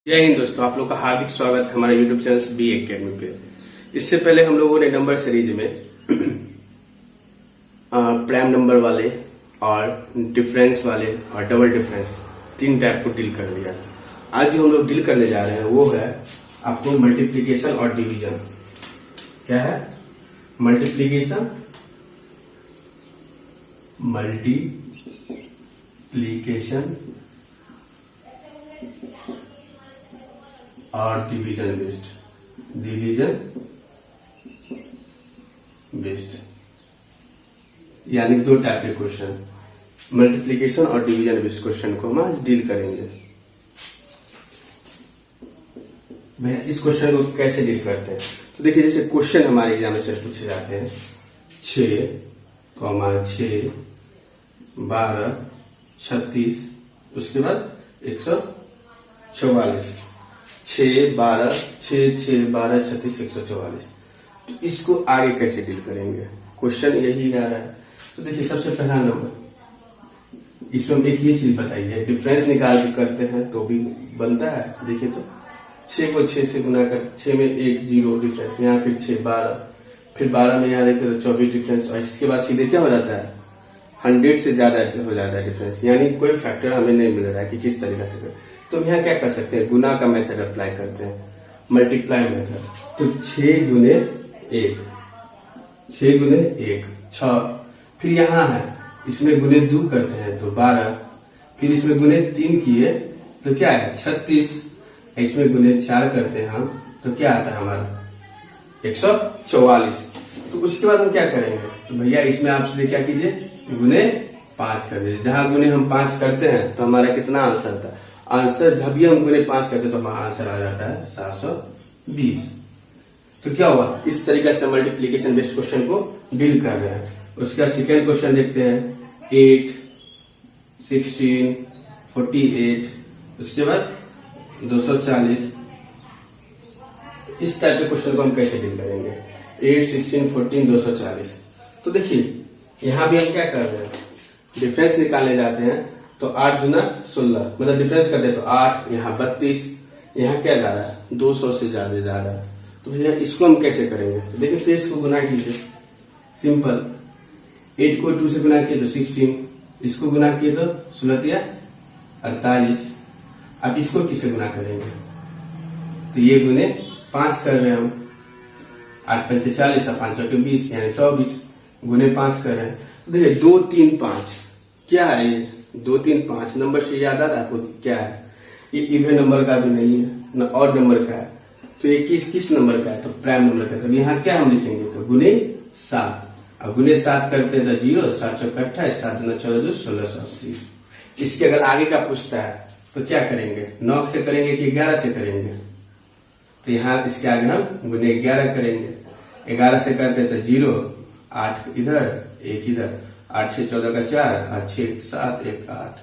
जय हिंद दोस्तों, आप लोग का हार्दिक स्वागत है हमारे YouTube चैनल बी एकेडमी पे। इससे पहले हम लोगों ने नंबर सीरीज में प्राइम नंबर वाले और डिफरेंस वाले और डबल डिफरेंस तीन टाइप को डील कर लिया। आज जो हम लोग डील करने जा रहे हैं वो है आपको मल्टीप्लीकेशन और डिवीजन। क्या है? मल्टीप्लीकेशन और डिवीजन बेस्ड यानी दो टाइप के क्वेश्चन, मल्टीप्लिकेशन और डिवीजन बेस्ड क्वेश्चन को हम आज डील करेंगे। भैया इस क्वेश्चन को कैसे डील करते हैं? तो देखिए, जैसे क्वेश्चन हमारे एग्जाम में से पूछे जाते हैं 6, 6, 12, 36, उसके बाद 144, 6, 12, 36, 144। तो इसको आगे कैसे डील करेंगे? क्वेश्चन यही आ रहा है। तो देखिए, सबसे पहला नंबर, इसमें हम एक ही चीज बताइए, डिफरेंस निकाल के करते हैं तो भी बनता है। देखिए तो 6 को 6 से गुना कर, 6 में 1 0 डिफरेंस, यहाँ फिर 6 12, फिर 12 में यहाँ देखते तो 24 डिफरेंस, और इसके बाद सीधे क्या हो जाता है? 100 से ज्यादा हो जाता है डिफरेंस, यानी कोई फैक्टर हमें नहीं मिल रहा है कि किस तरीके से करें। तो हम यहाँ क्या कर सकते हैं? गुना का मेथड अप्लाई करते हैं, मल्टीप्लाई मेथड। तो 6 गुने 1, 6 गुने 1 6, फिर यहाँ है इसमें गुने 2 करते हैं तो 12, फिर इसमें गुने 3 किए तो क्या है? 36, इसमें गुने 4 करते हैं हम तो क्या आता है हमारा? 144। तो उसके बाद हम क्या करेंगे? तो भैया इसमें आप सीधे क्या कीजिए? गुने 5 कर दीजिए। जहां गुने हम 5 करते हैं तो हमारा कितना आंसर आता है? आंसर जब भी हम गुने 5 करते हैं तो हमारा आंसर आ जाता है 720। तो क्या हुआ? इस तरीके से मल्टीप्लीकेशन बेस्ड क्वेश्चन को डील कर रहे हैं। उसका सेकेंड क्वेश्चन देखते हैं 8, 16, 48, उसके बाद 240। इस टाइप के क्वेश्चन को हम कैसे डील करेंगे? 8, 16, 14, 240। तो देखिए, यहां भी हम क्या कर रहे हैं? डिफरेंस निकालने जाते हैं तो 8 गुना 16, मतलब डिफरेंस करते हैं तो 8, यहाँ 32, यहाँ क्या जा रहा है? 200 से ज्यादा जा रहा है। तो भैया इसको हम कैसे करेंगे? तो देखिए, फिर इसको गुना कीजिए, सिंपल। 8 को 2 से गुना किए तो 16, इसको गुना किए तो 16 48। अब इसको किससे गुना करेंगे? तो ये गुने 5 कर रहे हैं हम, 8 5 40 और 5 चौके 20, यानी 24 गुने 5 कर रहे हैं। तो देखिए 2 3 5 क्या है? ये 2 3 5 नंबर से याद आ रहा है आपको? क्या है ये? इवन नंबर का भी नहीं है ना ऑड नंबर का है। तो ये किस नंबर का है? तो प्राइम नंबर का है। तो यहाँ क्या हम लिखेंगे? तो गुने 7। अब गुने 7 करते हैं तो 0, 7 चौके 28, 7 दूना 14, 1680। इसके अगर आगे का पूछता है तो क्या करेंगे? 9 से करेंगे कि 11 से करेंगे? तो यहाँ इसके आगे हम गुने 11 करेंगे। 11 से करते हैं तो 0, 8 इधर 1 इधर, 8 6 14 का 4, 8 6 7 1 8,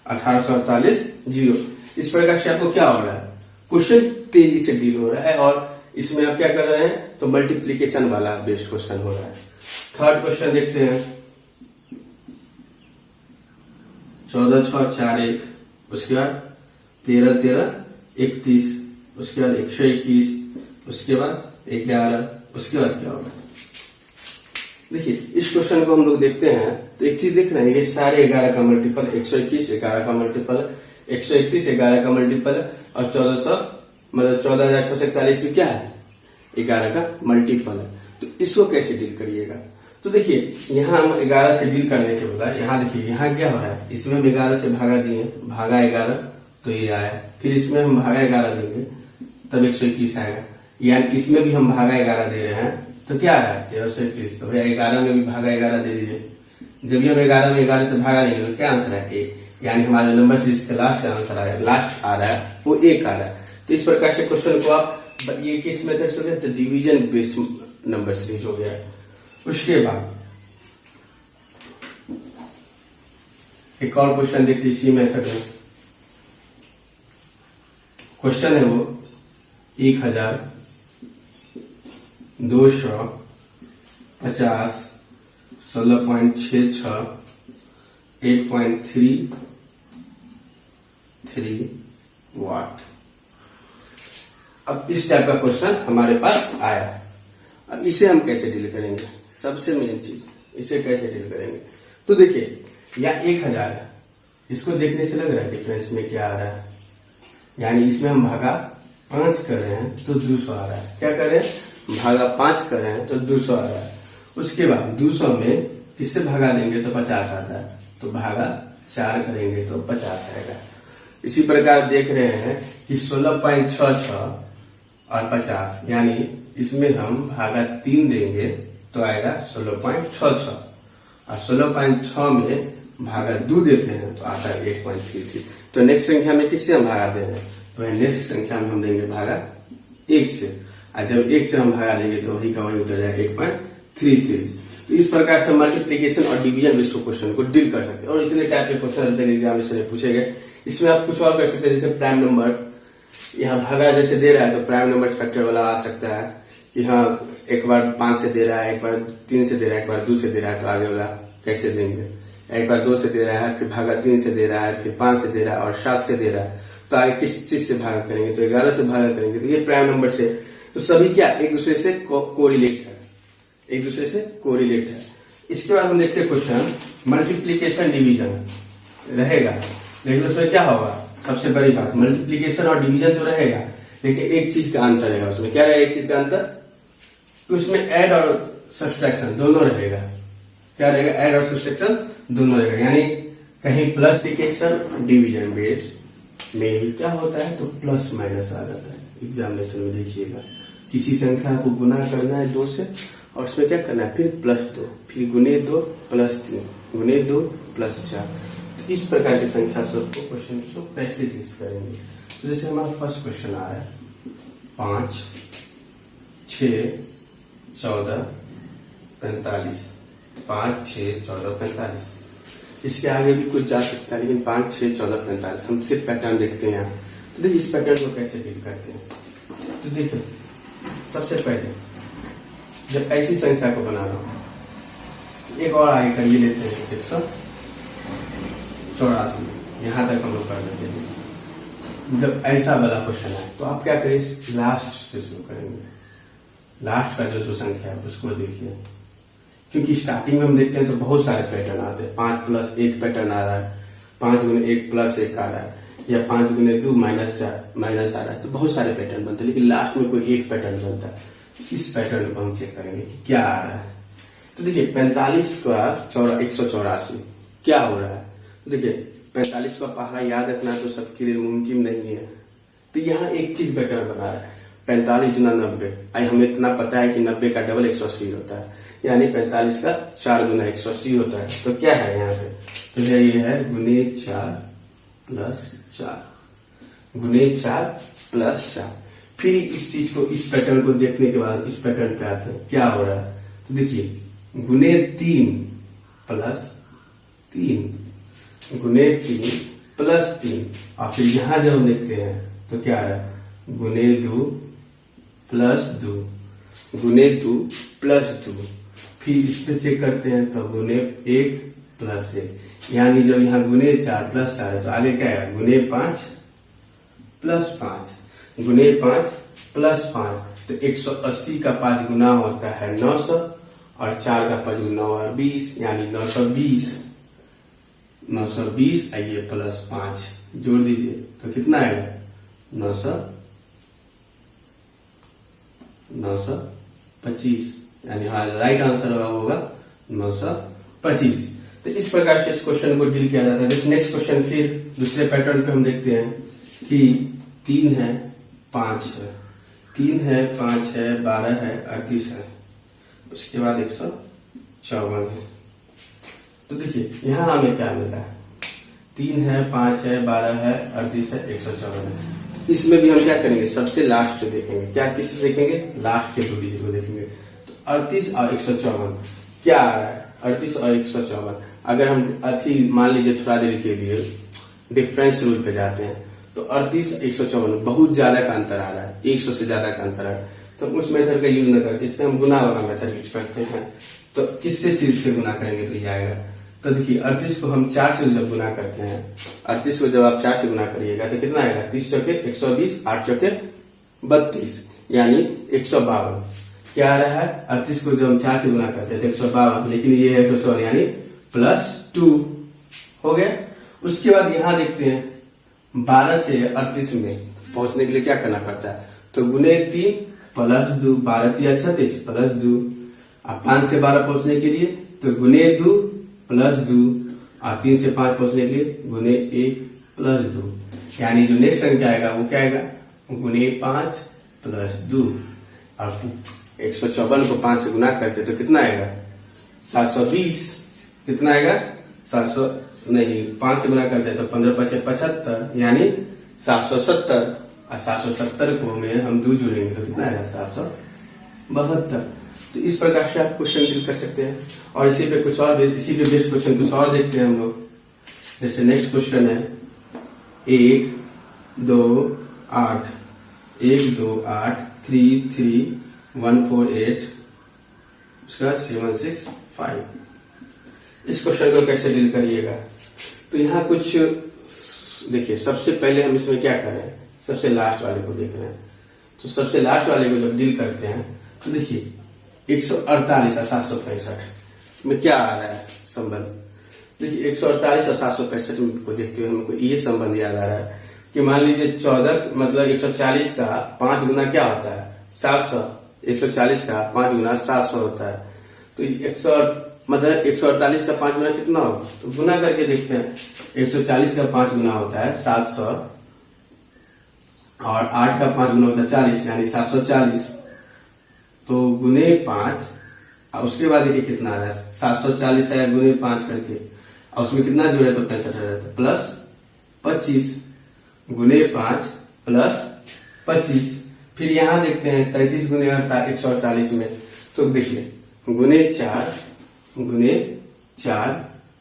1848 0। इस प्रकार से आपको क्या हो रहा है? क्वेश्चन तेजी से डील हो रहा है और इसमें आप क्या कर रहे हैं? तो मल्टीप्लीकेशन वाला बेस्ड क्वेश्चन हो रहा है। थर्ड क्वेश्चन देखते हैं 14 6 4 1, उसके बाद 13 13 31, उसके बाद 121, उसके बाद 11, उसके बाद क्या होगा? देखिए, इस क्वेश्चन को हम लोग देखते हैं तो एक चीज देख रहे हैं, ये सारे 11 का मल्टीपल, 121 11 का मल्टीपल, 131 11 का मल्टीपल, और 1400 मतलब 14,641 भी क्या है? 11 का मल्टीपल है। तो इसको कैसे डील करिएगा? तो देखिए, यहाँ हम 11 से डील करने के बाद यहाँ देखिए, यहाँ क्या हो रहा है? इसमें हम 11 से भागा दिए, भागा 11 तो ये आया, फिर इसमें हम भागा 11 देंगे तब 121 आएगा, यानी इसमें भी हम भागा 11 दे रहे हैं तो क्या आ रहा है? 1321। तो भैया 11 में भी भागा 11 दे दीजिए। जब भी हम 11 में 11 से भागा देंगे तो क्या आंसर है? 1, यानी हमारे नंबर सीरीज का लास्ट आंसर आ रहा है, लास्ट आ रहा है वो 1 आ रहा है। तो इस प्रकार से क्वेश्चन को आप ये किस मेथड से हो गया? तो डिवीजन बेस्ड नंबर सीरीज हो गया। उसके बाद एक और क्वेश्चन देखते इसी मेथड में। क्वेश्चन है वो 1250 16.66 8.33 वाट। अब इस टाइप का क्वेश्चन हमारे पास आया। अब इसे हम कैसे डील करेंगे, सबसे मेन चीज इसे कैसे डील करेंगे। तो देखिए यहाँ 1000 है, इसको देखने से लग रहा है डिफरेंस में क्या आ रहा है, यानी इसमें हम भागा 5 कर रहे हैं तो 200 आ रहा है। क्या कर रहे हैं, भागा 5 कर रहे हैं तो 200 आ रहा है। उसके बाद 200 में किससे भागा देंगे तो 50 आता है, तो भागा 4 करेंगे तो 50 आएगा। इसी प्रकार देख रहे हैं कि 16.66 और 50, यानी इसमें हम भागा 3 देंगे तो आएगा 16.66 और 16.6 में भागा 2 देते हैं तो आता है 8.33। तो नेक्स्ट संख्या में किससे हम भागा दे रहे हैं, तो नेक्स्ट संख्या में हम देंगे भागा 1 से, और जब 1 से हम भागा देंगे तो वही का वही उतर जाएगा 8.33। तो इस प्रकार से मल्टीप्लीकेशन और डिवीजन बेस्ड क्वेश्चन को डील कर सकते हैं। और इतने टाइप के क्वेश्चन एग्जामिनेशन में पूछे गए। इसमें आप कुछ और कर सकते हैं, जैसे प्राइम नंबर, यहाँ भागा जैसे दे रहा है तो प्राइम नंबर फैक्टर वाला आ सकता है कि हाँ एक बार 5 से दे रहा है, एक बार 3 से दे रहा है, एक बार 2 से दे रहा है, तो आगे वाला कैसे देंगे। एक बार 2 से दे रहा है, फिर भागा 3 से दे रहा है, फिर 5 से दे रहा है और 7 से दे रहा है, तो आगे किस चीज से भागा करेंगे, तो 11 से भागा करेंगे। तो ये प्राइम नंबर से तो सभी क्या एक दूसरे से कोरिलेट है, एक दूसरे से कोरिलेट है। इसके बाद हम देखते हैं क्वेश्चन मल्टीप्लीकेशन डिवीजन रहेगा, लेकिन उसमें क्या होगा, सबसे बड़ी बात मल्टीप्लीकेशन और डिवीजन तो रहेगा, लेकिन एक चीज का अंतर रहेगा। उसमें क्या रहेगा, एक चीज का अंतर, तो उसमें ऐड और सब्सट्रैक्शन दोनों रहेगा। क्या रहेगा, ऐड और सब्सट्रैक्शन दोनों रहेगा, यानी कहीं प्लसप्लीकेशन डिवीजन बेस में भी क्या होता है तो प्लस माइनस आ जाता है। एग्जामिनेशन में देखिएगा किसी संख्या को गुना करना है 2 से और उसमें क्या करना है फिर +2, फिर गुने 2 +3, गुने 2 +4। तो इस प्रकार की संख्या सबको क्वेश्चन को कैसे डील करेंगे। तो जैसे हमारा फर्स्ट क्वेश्चन आ रहा है 5, 6, 14, 45, 5, 6, 14, 45। इसके आगे भी कुछ जा सकता है, लेकिन 5, 6, 14, 45 हम सिर्फ पैटर्न देखते हैं यहाँ। तो देखिए इस पैटर्न को कैसे डील करते हैं। तो देखिए सबसे पहले जब ऐसी संख्या को बना रहा हूं, एक और आगे कर लेते हैं 184, यहां तक हम लोग कर लेते हैं। जब ऐसा वाला क्वेश्चन है तो आप क्या करें, लास्ट से शुरू करेंगे, लास्ट का जो संख्या है उसको देखिए, क्योंकि स्टार्टिंग में हम देखते हैं तो बहुत सारे पैटर्न आते हैं। 5 + 1 पैटर्न आ रहा है, 5 × 1 + 1 आ रहा है, या 5 × 2 -4 माइनस आ रहा है, तो बहुत सारे पैटर्न बनते हैं, लेकिन लास्ट में कोई एक पैटर्न बनता है। इस पैटर्न को हम चेक करेंगे कि क्या आ रहा है। तो देखिए 45 का 184 क्या हो रहा है। तो देखिए 45 का पहला याद रखना तो सबके लिए मुमकिन नहीं है। तो यहाँ एक चीज पैटर्न बना रहा है, 45 × 90। आई हमें इतना पता है कि 90 का डबल 180 होता है, यानी 45 का 4 × 180 होता है। तो क्या है यहाँ पे, तो ये है गुने 4 + 4, गुने 4 + 4। फिर इस चीज को, इस पैटर्न को देखने के बाद इस पैटर्न पे आते हैं, क्या हो रहा है। तो देखिए गुने 3 + 3, गुने 3 + 3, और फिर यहां जब हम देखते हैं तो क्या आ रहा है, गुने 2 + 2, गुने 2 + 2। फिर इस पे चेक करते हैं तो गुने 1 + 1, यानी जब यहाँ गुने 4 + 4 है तो आगे क्या है, गुने 5 + 5, गुने 5 + 5। तो 180 का 5 गुना होता है 900, और 4 का 5 गुना हुआ 20, यानी 920। 920 आइए +5 जोड़ दीजिए तो कितना आएगा, 925, यानी हाँ राइट आंसर होगा 925। तो इस प्रकार से इस क्वेश्चन को डील किया जाता है। नेक्स्ट क्वेश्चन फिर दूसरे पैटर्न पे हम देखते हैं कि 3 है 5 है, 3 है 5 है 12 है 38 है, उसके बाद 154 है। तो देखिए यहाँ हमें क्या मिला है, 3 है 5 है 12 है 38 है 154 है। इसमें भी हम क्या करेंगे, सबसे लास्ट से देखेंगे, क्या किससे देखेंगे, लास्ट के 2 डिजिट को देखेंगे। तो 38 और 154 क्या आ रहा है, 38 और 154। अगर हम अथी मान लीजिए थोड़ा देर के लिए डिफरेंस रूल पे जाते हैं तो 38 154 बहुत ज्यादा का अंतर आ रहा है, 100 से ज्यादा का अंतर आ रहा है। तो उस मेथड का यूज न करके इससे हम गुना वाला मेथड यूज करते हैं। तो किससे चीज से गुना करेंगे तो ये आएगा। तो देखिए 38 को हम 4 से जब गुना करते हैं, 38 को जब आप 4 से गुना करिएगा तो कितना आएगा, 30 × 120, 8 × 32 यानी 152। क्या आ रहा है, 38 को जब हम 4 से गुना करते हैं तो 152, लेकिन ये है 100 यानी +2 हो गया। उसके बाद यहां देखते हैं 12 से 38 में पहुंचने के लिए क्या करना पड़ता है, तो गुने 3 + 2, 12 3 36 +2। अब 5 से 12 पहुंचने के लिए तो गुने 2 + 2, और 3 से 5 पहुंचने के लिए गुने 1 + 2, यानी जो नेक्स्ट संख्या आएगा वो क्या आएगा, गुने 5 + 2। और 154 को 5 से गुना करते तो कितना आएगा, 720। कितना आएगा, 700 नहीं, 5 से गुना करते तो 15 × 5 = 75, यानी 770। और 770 को में हम 2 जोड़ेंगे तो कितना आएगा, 772। तो इस प्रकार से आप क्वेश्चन डील कर सकते हैं। और इसी पे बेस्ड क्वेश्चन कुछ और देखते हैं हम लोग। जैसे नेक्स्ट क्वेश्चन है 1 2 8 1 2 8 3 3 1 4 8 उसका 7 6 5। इस क्वेश्चन को कैसे डील करिएगा, तो यहाँ कुछ देखिए। सबसे पहले हम इसमें क्या करें, सबसे लास्ट वाले को देख रहे हैं। तो सबसे लास्ट वाले को जब डील करते हैं तो देखिए 148 और 765 में क्या आ रहा है संबंध। देखिए 148 और 765 को देखते हुए हमको ये संबंध याद आ रहा है कि मान लीजिए 14 मतलब 140 का 5 गुना क्या होता है, 700। 140 का 5 गुना 700 होता है। तो 148 का 5 गुना कितना होगा, तो गुना करके देखते हैं। 140 का 5 गुना होता है 700, और 8 का 5 गुना होता है 40, यानी 740। तो गुने 5, और उसके बाद देखिए कितना आ रहा है, 740 है गुने 5 करके, और उसमें कितना जोड़े तो 65 रहता है, प्लस 25 गुने 5 प्लस 25। फिर यहां देखते हैं 33 गुने 148 में, तो देखिए गुने 4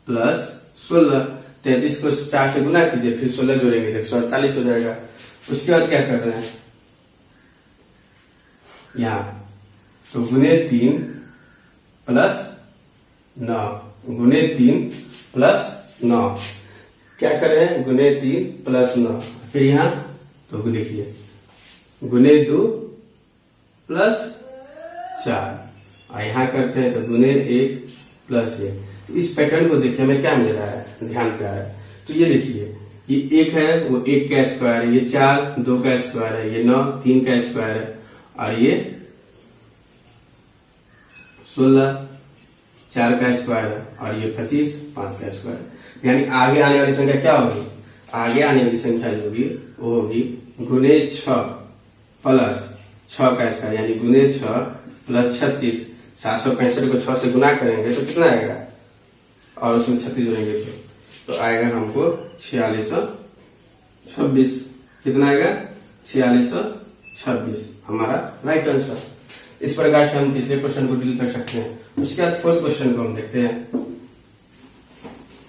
प्लस 16। 33 को 4 से गुना कीजिए, फिर 16 जोड़ेंगे तो 148 हो जाएगा। उसके बाद क्या कर रहे हैं यहाँ, तो गुने 3 प्लस 9 गुने 3 प्लस 9। क्या कर रहे हैं, गुने 3 प्लस 9। फिर यहाँ तो देखिए गुने 2 प्लस 4, और यहाँ करते हैं तो गुने 1 प्लस 1। तो इस पैटर्न को देखिए हमें क्या मिल रहा है, ध्यान पे आ रहा है। तो ये देखिए ये 1 है, वो 1 का स्क्वायर है, ये 4 2 का स्क्वायर है, ये 9 3 का स्क्वायर है, और ये 16 4 का स्क्वायर है, और ये 25 5 का स्क्वायर है। यानी आगे आने वाली संख्या क्या होगी, आगे आने वाली संख्या जो होगी वो होगी गुने 6 प्लस 6 का स्क्वायर, यानी गुने 6 प्लस 36। 765 को 6 से गुना करेंगे तो कितना आएगा, और उसमें 36 जोड़ेंगे तो आएगा हमको 4626। कितना आएगा, 4626 हमारा राइट आंसर। इस प्रकार से हम तीसरे क्वेश्चन को डील कर सकते हैं। उसके बाद फोर्थ क्वेश्चन को हम देखते हैं।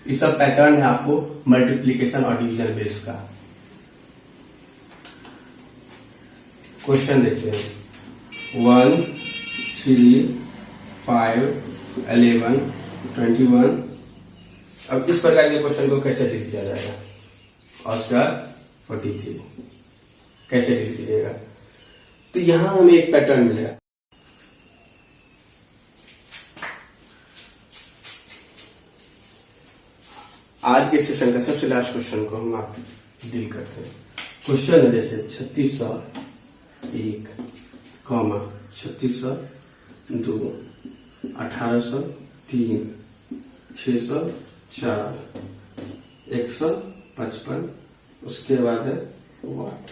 ये सब पैटर्न है आपको मल्टीप्लीकेशन और डिवीजन बेस का। क्वेश्चन देखते हैं 1 3 5 11 21। अब इस प्रकार के क्वेश्चन को कैसे डील किया जाएगा, और उसका 43 कैसे डील कीजिएगा। तो यहां हमें एक पैटर्न मिलेगा। आज के सेशन का सबसे लास्ट क्वेश्चन को हम आप डील करते हैं। क्वेश्चन है जैसे 3601 कॉमा 3602 1803 604 155। उसके बाद है वाट।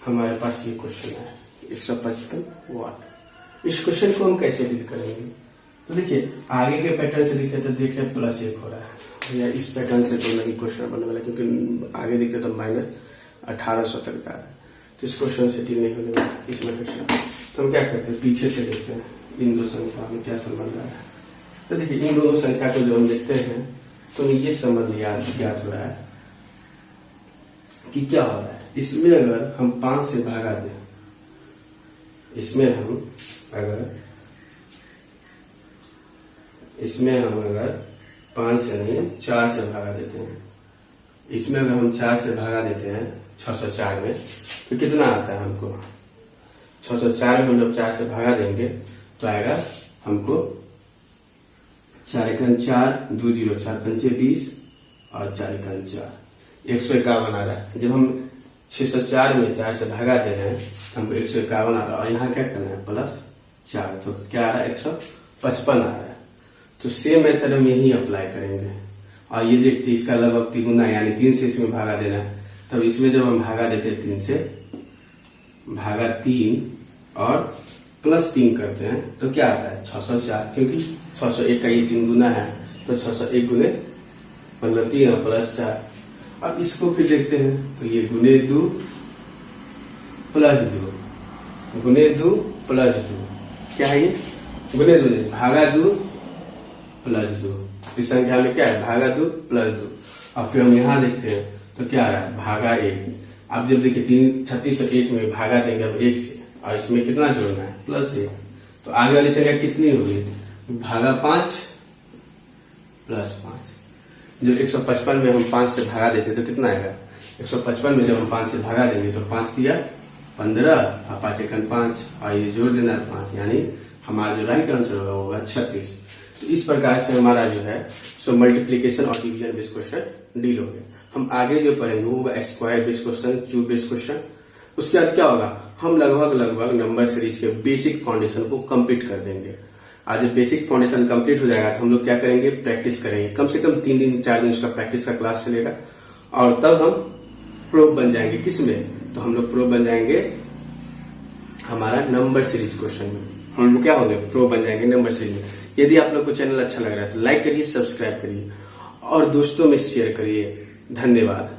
हमारे पास ये क्वेश्चन है 155 वाट। इस क्वेश्चन को हम कैसे डील करेंगे, तो देखिए आगे के पैटर्न से दिखते तो देख रहे +1 हो रहा है, या इस पैटर्न से तो नहीं क्वेश्चन बनने वाला, क्योंकि आगे दिखते तो -1800 तक जा रहा है। तो इस क्वेश्चन से डील नहीं होने वाला इसमें क्वेश्चन। तो हम क्या करते हैं, पीछे से देखते हैं इन दो संख्या में क्या संबंध आ रहा है। तो देखिए इन दोनों संख्या को जब हम देखते हैं तो ये संबंध याद हो रहा है कि क्या हो रहा है। इसमें अगर हम 5 से भागा दें, इसमें हम अगर 5 से नहीं 4 से भागा देते हैं, इसमें अगर हम 4 से भागा देते हैं 604 में, तो कितना आता है हमको 604 में हम जब 4 से भगा देंगे तो आएगा हमको 4 एकन 4, 2 0, 4 पंचे 20 और 4 एकन 4, 151 आ रहा है। जब हम 604 में 4 से भगा दे रहे हैं तो हमको 151 आ रहा है और यहाँ क्या करना है प्लस 4, तो क्या आ रहा है 155 आ रहा है। तो सेम मेथड हम यही अप्लाई करेंगे और ये देखते इसका लगभग 3 गुना यानी 3 से इसमें भागा देना है। तब इसमें जब हम भागा देते 3 से भागा 3 और प्लस 3 करते हैं तो क्या आता है 604, क्योंकि 601 का ये 3 गुना है तो 601 गुने मतलब 3 और प्लस 4। अब इसको फिर देखते हैं तो ये गुने 2 प्लस 2 गुने 2 प्लस 2 क्या है ये गुने 2 नहीं भागा 2 प्लस 2। इस संख्या में क्या है भागा 2 प्लस 2। अब फिर हम यहाँ देखते हैं तो क्या आ रहा है भागा 1। अब जब देखिए 3601 में भागा देंगे अब 1 से और इसमें कितना जोड़ना है प्लस 1, तो आगे वाली संख्या कितनी होगी भागा 5 प्लस 5। जो 155 में हम 5 से भागा देते तो कितना आएगा 155 में जब हम 5 से भागा देंगे तो 5 दिया 15 और 5 एकन 5 और ये जोड़ देना है 5, यानी हमारा जो राइट आंसर होगा वो होगा 36। तो इस प्रकार से हमारा जो है सो मल्टीप्लीकेशन और डिवीजन बेस्ड क्वेश्चन डील हो गया। हम आगे जो पढ़ेंगे वो होगा square based question, cube based question. उसके बाद क्या होगा हम लगभग नंबर सीरीज के बेसिक फाउंडेशन को कंप्लीट कर देंगे। आज जब बेसिक फाउंडेशन कंप्लीट हो जाएगा तो हम लोग क्या करेंगे प्रैक्टिस करेंगे, कम से कम 3 दिन 4 दिन उसका प्रैक्टिस का क्लास चलेगा और तब हम प्रो बन जाएंगे। किस में तो हम लोग प्रो बन जाएंगे हमारा नंबर सीरीज क्वेश्चन में, हम लोग क्या होंगे प्रो बन जाएंगे नंबर सीरीज में। यदि आप लोग को चैनल अच्छा लग रहा है तो लाइक करिए, सब्सक्राइब करिए और दोस्तों में शेयर करिए। धन्यवाद।